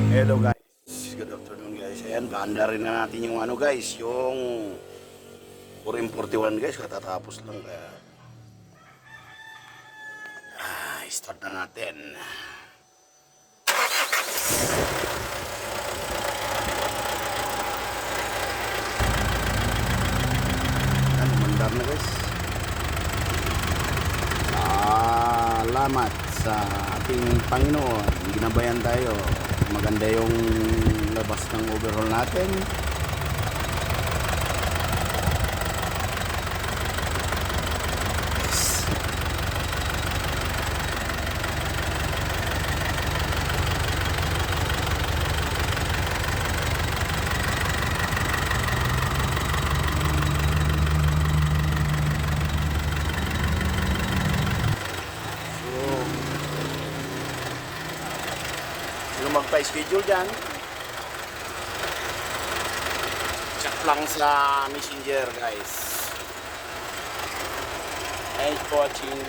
Hello guys, good afternoon guys. Ayan, banda rin na natin yung ano guys, yung Purim 41 guys, katatapos lang kaya start na natin. Ayan, mandar na guys. Salamat sa ating Panginoon, ginabayan tayo. Maganda yung labas ng overhaul natin. Sino magpa-schedule dyan, chat lang sa messenger guys. Thanks for watching.